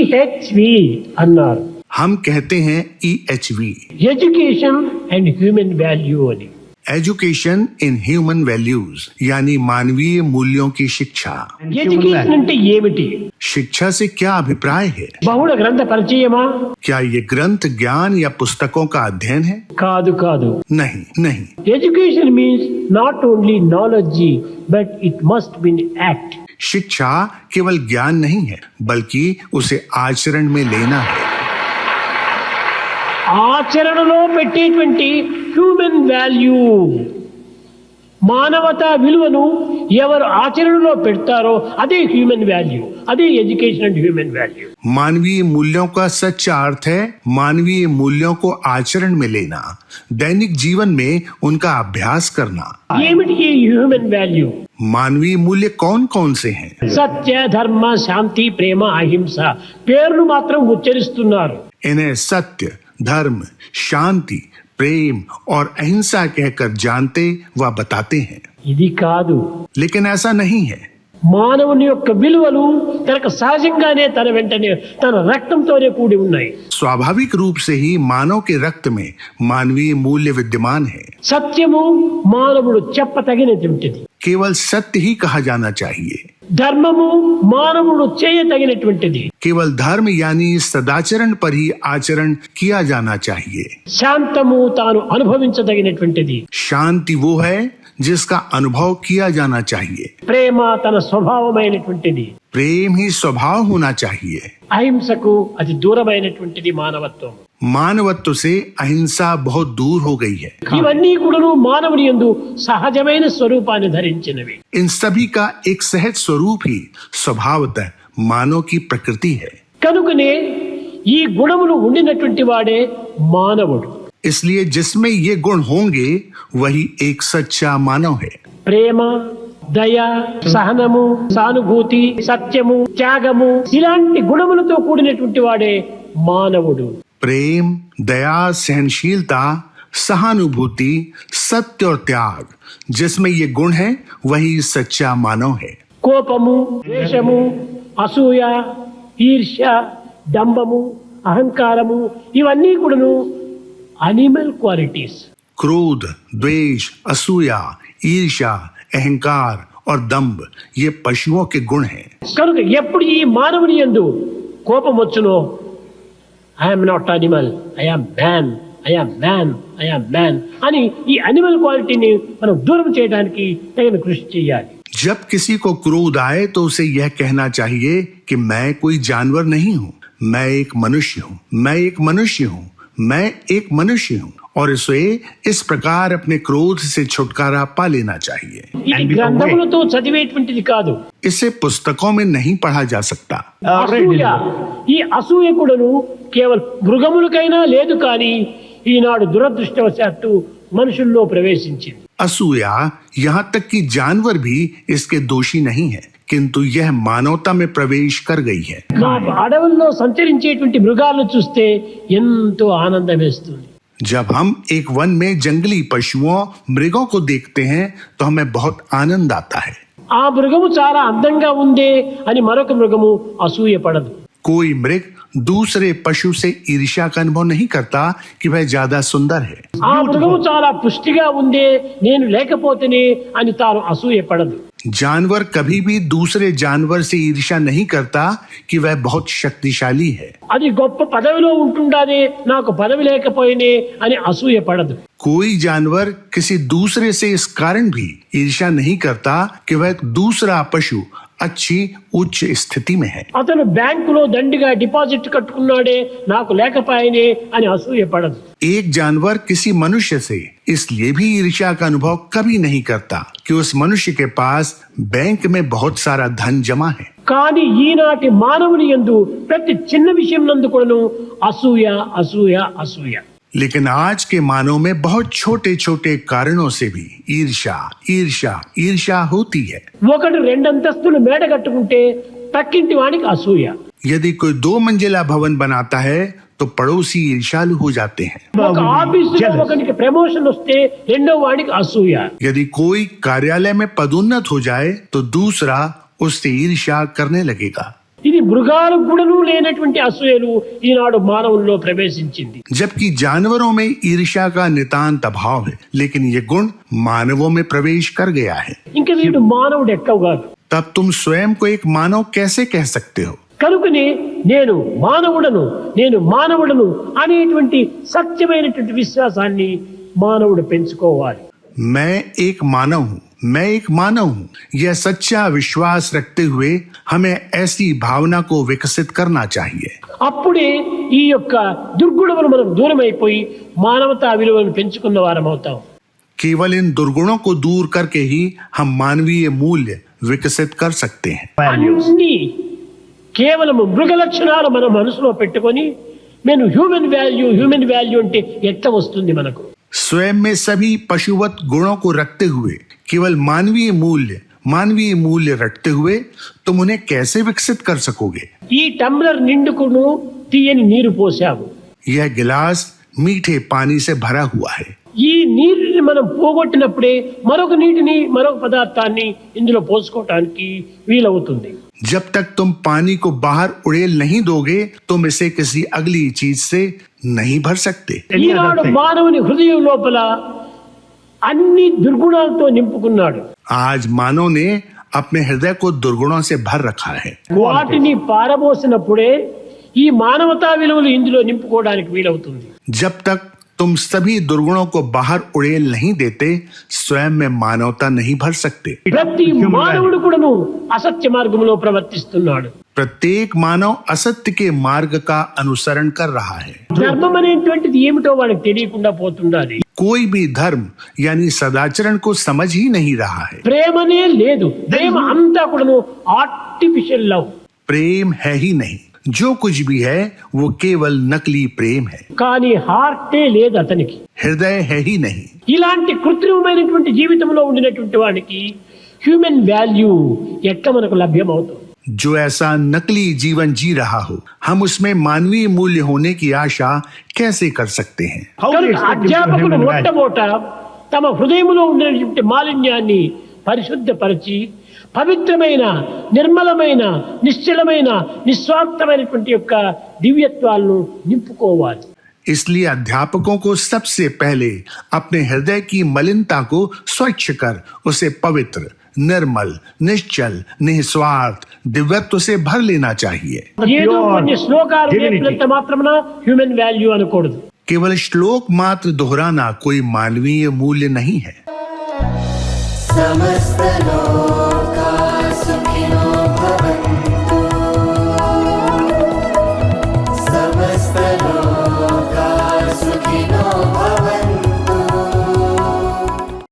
EHV అన్నారు. हम कहते हैं EHV, education and human value అని. एजुकेशन इन ह्यूमन वैल्यूज, यानी मानवीय मूल्यों की शिक्षा. ఎడ్యుకేషన్ అంటే ఏమిటి? शिक्षा से क्या अभिप्राय है? బహుళ గ్రంథ పరిచయమా? क्या ये ग्रंथ ज्ञान या पुस्तकों का अध्ययन है? కాదు కాదు. नहीं नहीं. Education means not only knowledge but it must be act. शिक्षा केवल ज्ञान नहीं है, बल्कि उसे आचरण में लेना है. ఆచరణలో పెట్టేటువంటి హ్యూమన్ వాల్యూ, మానవతా విలువను ఎవరు ఆచరణలో పెడతారో అదే హ్యూమన్ వాల్యూ, అదే ఎడ్యుకేషన్ అండ్ హ్యూమన్ వాల్యూ. मानवीय मूल्यों का सच्चा अर्थ है मानवीय मूल्यों को आचरण में लेना, दैनिक जीवन में उनका अभ्यास करना. ఏమిటి ఈ హ్యూమన్ వాల్యూ? मानवीय मूल्य कौन कौन से हैं? సత్య, ధర్మ, శాంతి, ప్రేమ, అహింస పేర్లు మాత్రం ఉచ్చరిస్తున్నారు. इन्हें सत्य, धर्म, शांति, प्रेम और अहिंसा कहकर जानते व बताते हैं. ఇది కాదు. लेकिन ऐसा नहीं है. మానవుని యొక్క విలువలు తనకు సహజంగానే తన వెంటనే తన రక్తంతోనే కూడి ఉన్నాయి. स्वाभाविक रूप से ही मानव के रक्त में मानवीय मूल्य विद्यमान है. సత్యము మానవుడు చెప్పతగినటువంటిది. केवल सत्य ही कहा जाना चाहिए. ధర్మము మానవుడు చేయతగినటువంటిది. केवल धर्म यानी सदाचरण पर ही आचरण किया जाना चाहिए. శాంతము తాను అనుభవించదగినటువంటిది. शांति वो है जिसका अनुभव किया जाना चाहिए. ప్రేమ తన స్వభావమైనటువంటిది. प्रेम ही स्वभाव होना चाहिए. అహింసకు అతి దూరమైనటువంటిది మానవత్వం. मानवत्व से अहिंसा बहुत दूर हो गई है. ఇవన్నీ కూడాను మానవుని యందు సహజమైన స్వరూపాన్ని ధరించినవి. इन सभी का एक सहज स्वरूप ही स्वभावतः मानव की प्रकृति है. కనుకనే ఈ గుణములు ఉండినటువంటి వాడే మానవుడు. इसलिए जिसमें ये गुण होंगे वही एक सच्चा मानव है. ప్రేమ, దయ, సహనము, సానుభూతి, సత్యము, త్యాగము ఇలాంటి గుణములతో కూడినటువంటి వాడే మానవుడు. प्रेम, दया, सहनशीलता, सहानुभूति, सत्य और त्याग, जिसमें ये गुण है वही सच्चा मानव है. కోపము, ద్వేషము, అసూయ, ఈర్ష్య, డంబము, అహంకారము ఇవన్నీ కూడాను అనిమల్ క్వాలిటీస్. क्रोध, द्वेष, असूया, ईर्ष्या, अहंकार और दंभ ये पशुओं के गुण हैं. కనుక ఎప్పుడు ఈ మానవుని యందు కోపం వచ్చునో I'm not animal, I'm man, I'm man, I'm man అని ఈ అనిమల్ క్వాలిటీని మనం దూరం చేయడానికి తగిన కృషి చేయాలి. जब किसी को क्रोध आए तो उसे यह कहना चाहिए कि मैं कोई जानवर नहीं हूँ, मैं एक मनुष्य हूँ, मैं एक मनुष्य हूँ, मैं एक मनुष्य हूँ, और इसे इस प्रकार अपने क्रोध से छुटकारा पा लेना चाहिए. ఇది గ్రంథములతో చదివేటువంటిది కాదు. इसे पुस्तकों में नहीं पढ़ा जा सकता. అసూయ, ఈ అసూయ కూడాను కేవలం మృగములకైనా లేదు కానీ ఈనాడు దురదృష్టవశాత్తు మనుషుల్లో ప్రవేశించింది. असूया यहाँ तक कि जानवर भी इसके दोषी नहीं है, किंतु यह मानवता में प्रवेश कर गई है. నాకు అడవుల్లో సంచరించేటువంటి మృగాలను చూస్తే ఎంతో ఆనందం వేస్తుంది. जब हम एक वन में जंगली पशुओं, मृगों को देखते हैं तो हमें बहुत आनंद आता है. ఆ మృగము చాలా అందంగా ఉందే అని మరొక మృగము అసూయ పడదు. कोई मृग दूसरे पशु से ईर्ष्या का अनुभव नहीं करता कि वह ज्यादा सुंदर है. ఆ మృగము చాలా పుష్టిగా ఉందే నేను లేకపోతేనే అని తాను అసూయ పడదు. जानवर कभी भी दूसरे जानवर से ईर्ष्या नहीं करता कि वह बहुत शक्तिशाली है. అది గొప్ప పదవిలో ఉంటుండాదే నాకు పదవి లేకపోయినే అని అసూయ పడదు. कोई जानवर किसी दूसरे से इस कारण भी ईर्ष्या नहीं करता कि वह दूसरा पशु अच्छी उच्च स्थिति में है. అతను బ్యాంకులో దండిగా డిపాజిట్ కట్టుకున్నాడే నాకు లేకపోయినే అని అసూయ పడదు. एक जानवर किसी मनुष्य से इसलिए भी ईर्ष्या का अनुभव कभी नहीं करता कि उस मनुष्य के पास बैंक में बहुत सारा धन जमा है. కానీ ఈనాటి మానవుని యందు ప్రతి చిన్న విషయం నందు కూడాను అసూయ అసూయ అసూయ. लेकिन आज के मानव में बहुत छोटे छोटे कारणों से भी ईर्ष्या ईर्ष्या ईर्ष्या होती है. ఒకడు రెండంతస్తులు మేడ కట్టుకుంటే పక్కింటి వానికి అసూయ. यदि कोई 2 मंजिला भवन बनाता है तो पड़ोसी ईर्ष्यालु हो जाते हैं. ఒక ఆఫీసులో ఒకనికి ప్రమోషన్ వస్తే రెండో వాడికి అసూయ. यदि कोई कार्यालय में पदोन्नत हो जाए तो दूसरा उससे ईर्ष्या करने लगेगा. ఇది మృగాలకు కూడాను లేనటువంటి అసూయలు ఈనాడు మానవుల్లో ప్రవేశించింది. जबकि जानवरों में ईर्ष्या का नितांत अभाव है, लेकिन ये गुण मानवों में प्रवेश कर गया है. ఇంకా వీడు మానవుడు ఎక్కువ కాదు. तब तुम स्वयं को एक मानव कैसे कह सकते हो? కనుకనే నేను మానవుడను అనేటువంటి సత్యమైనటువంటి విశ్వాసాన్ని మానవుడు పెంచుకోవాలి. मैं एक मानव हूँ, मैं एक मानव हूँ, यह सच्चा विश्वास रखते हुए हमें ऐसी भावना को विकसित करना चाहिए. అప్పుడే ఈ యొక్క దుర్గుణములు మనకు దూరం అయిపోయి మానవతా విలువలను పెంచుకున్న వారం అవుతాం. केवल इन दुर्गुणों को दूर करके ही हम मानवीय मूल्य विकसित कर सकते हैं. అన్ని కేవలం మృగ లక్షణాలు మన మనసులో పెట్టుకొని నేను హ్యూమన్ వాల్యూ అంటే ఎట్లా వస్తుంది మనకు? स्वयं में सभी पशुवत गुणों को रखते हुए केवल मानवीय मूल्य रखते हुए तुम उन्हें कैसे विकसित कर सकोगे? ఈ టంబ్లర్ నిండుకును తీయని నీరు పోసాము. यह गिलास मीठे पानी से भरा हुआ है. ఈ నీరుని మనం పోగొట్టినప్పుడే మరొక నీటిని మరొక పదార్థాన్ని ఇందులో పోసుకోవటానికి వీలవుతుంది. जब तक तुम पानी को बाहर उड़ेल नहीं दोगे, तुम इसे किसी अगली चीज से नहीं भर सकते. ఈనాడు మానవుని హృదయం లోపల అన్ని దుర్గుణాలతో నింపుకున్నాడు. आज मानव ने अपने हृदय को दुर्गुणों से भर रखा है. వాటిని పారబోసినప్పుడే ఈ మానవతా విలువలు ఇందులో నింపుకోవడానికి వీలవుతుంది. जब तक तुम सभी दुर्गुणों को बाहर उड़ेल नहीं देते, स्वयं में मानवता नहीं भर सकते. ప్రతి మానవుడు కూడాను అసత్య మార్గంలో ప్రవర్తిస్తున్నాడు. प्रत्येक मानव असत्य के मार्ग का अनुसरण कर रहा है. ధర్మం అనేటువంటిది ఏమిటో వాడికి తెలియకుండా పోతుండాలి. कोई भी धर्म यानी सदाचरण को समझ ही नहीं रहा है. ప్రేమనే లేదు. ప్రేమ అంతా కూడాను ఆర్టిఫిషియల్ లవ్. प्रेम है ही नहीं. जो कुछ भी है वो केवल नकली प्रेम है. కానీ హార్టే లేదు అతనికి. हृदय है ही नहीं. ఇలాంటి కృత్రిమమైనటువంటి జీవితంలో ఉండినటువంటి వాడికి హ్యూమన్ వాల్యూ ఎట్లా మనకు లభ్యమవుతుంది? जो ऐसा नकली जीवन जी रहा हो, हम उसमें मानवीय मूल्य होने की आशा कैसे कर सकते हैं? కనుక అధ్యాపకులు మొట్టమొదట తమ హృదయంలో ఉన్నటువంటి మాలిన్యాన్ని పరిశుద్ధపరిచి పవిత్రమైన నిర్మలమైన నిశ్చలమైన నిస్వార్థమైనటువంటి యొక్క దివ్యత్వాలను నింపుకోవాలి. इसलिए अध्यापकों को सबसे पहले अपने हृदय की मलिनता को स्वच्छ कर उसे पवित्र, निर्मल, निश्चल, निस्वार्थ दिव्यत्व से भर लेना चाहिए. ఏదో కొన్ని శ్లోకాలు నేర్పినంత మాత్రమున హ్యూమన్ వాల్యూ అనకూడదు. केवल श्लोक मात्र दोहराना कोई मानवीय मूल्य नहीं है. समस्त लोक